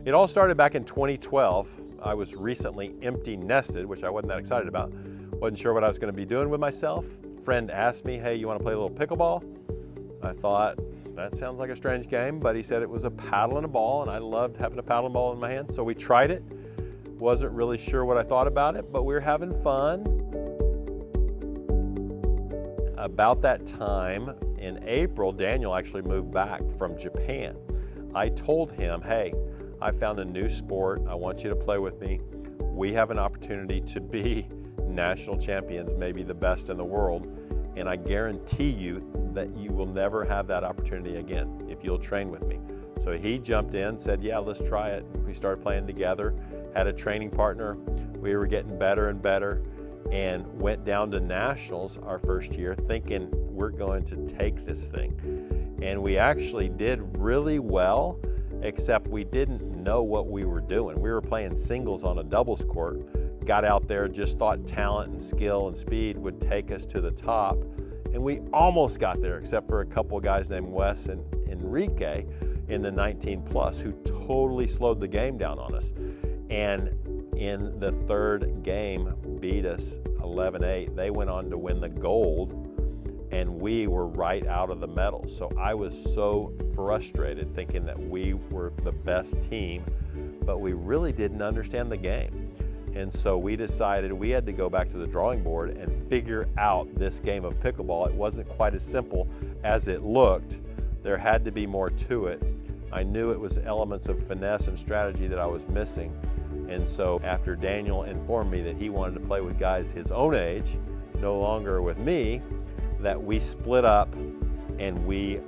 It all started back in 2012. I was recently empty nested, which I wasn't that excited about. Wasn't sure what I was going to be doing with myself. Friend asked me, hey, you want to play a little pickleball? I thought, that sounds like a strange game, but he said it was a paddle and a ball, and I loved having a paddle and ball in my hand. So we tried it. Wasn't really sure what I thought about it, but we were having fun. About that time, in April, Daniel actually moved back from Japan. I told him, hey, I found a new sport. I want you to play with me. We have an opportunity to be national champions, maybe the best in the world. And I guarantee you that you will never have that opportunity again if you'll train with me. So he jumped in, said, yeah, let's try it. We started playing together, had a training partner. We were getting better and better, and went down to nationals our first year thinking we're going to take this thing. And we actually did really well, except we didn't know what we were doing. We were playing singles on a doubles court, got out there, just thought talent and skill and speed would take us to the top. And we almost got there, except for a couple of guys named Wes and Enrique in the 19 plus who totally slowed the game down on us. And in the third game, beat us 11-8. They went on to win the gold, and we were right out of the medals. So I was so frustrated thinking that we were the best team, but we really didn't understand the game. And so we decided we had to go back to the drawing board and figure out this game of pickleball. It wasn't quite as simple as it looked. There had to be more to it. I knew it was elements of finesse and strategy that I was missing. And so after Daniel informed me that he wanted to play with guys his own age, no longer with me, that we split up and we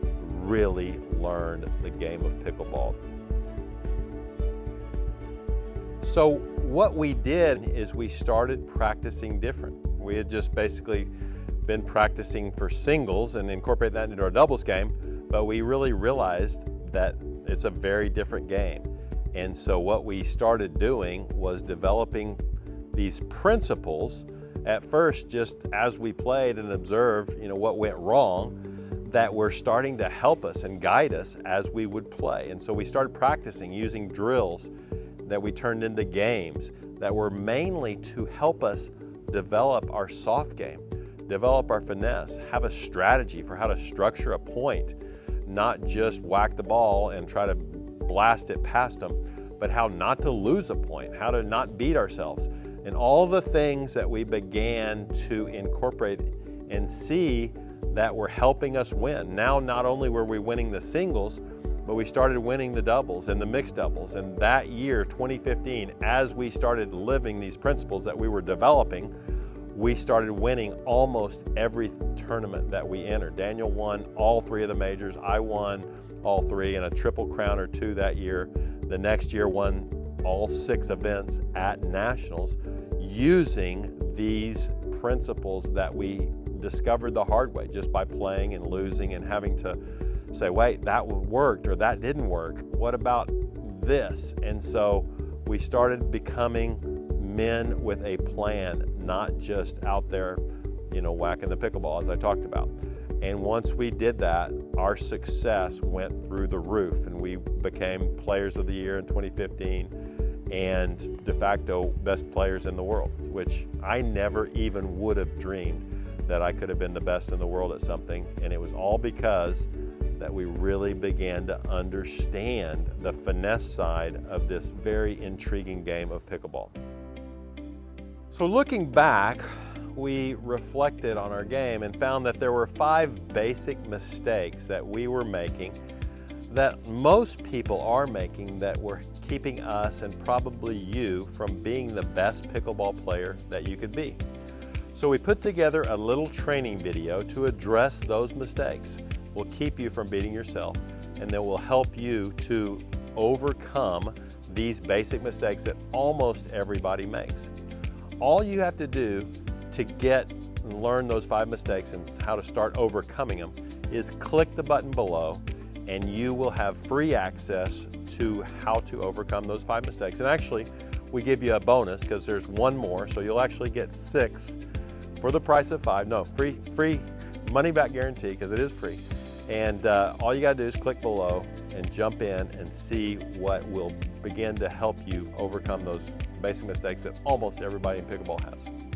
really learned the game of pickleball. So what we did is we started practicing different. We had just basically been practicing for singles and incorporate that into our doubles game, but we really realized that it's a very different game. And so what we started doing was developing these principles at first, just as we played and observed, what went wrong, that were starting to help us and guide us as we would play. And so we started practicing using drills that we turned into games that were mainly to help us develop our soft game, develop our finesse, have a strategy for how to structure a point, not just whack the ball and try to blast it past them, but how not to lose a point, how to not beat ourselves, and all the things that we began to incorporate and see that were helping us win. Now, not only were we winning the singles, but we started winning the doubles and the mixed doubles. And that year, 2015, as we started living these principles that we were developing, we started winning almost every tournament that we entered. Daniel won all 3 of the majors. I won all 3 and a triple crown or 2 that year. The next year won all 6 events at nationals using these principles that we discovered the hard way just by playing and losing and having to say, wait, that worked or that didn't work. What about this? And so we started becoming men with a plan, not just out there, whacking the pickleball, as I talked about. And once we did that, our success went through the roof, and we became Players of the Year in 2015 and de facto best players in the world, which I never even would have dreamed that I could have been the best in the world at something. And it was all because that we really began to understand the finesse side of this very intriguing game of pickleball. So looking back, we reflected on our game and found that there were 5 basic mistakes that we were making that most people are making that were keeping us and probably you from being the best pickleball player that you could be. So we put together a little training video to address those mistakes. Will keep you from beating yourself, and then will help you to overcome these basic mistakes that almost everybody makes. All you have to do to get and learn those 5 mistakes and how to start overcoming them is click the button below, and you will have free access to how to overcome those 5 mistakes. And actually, we give you a bonus because there's one more, so you'll actually get 6 for the price of 5. No, free money back guarantee, because it is free. And all you gotta do is click below and jump in and see what will begin to help you overcome those basic mistakes that almost everybody in pickleball has.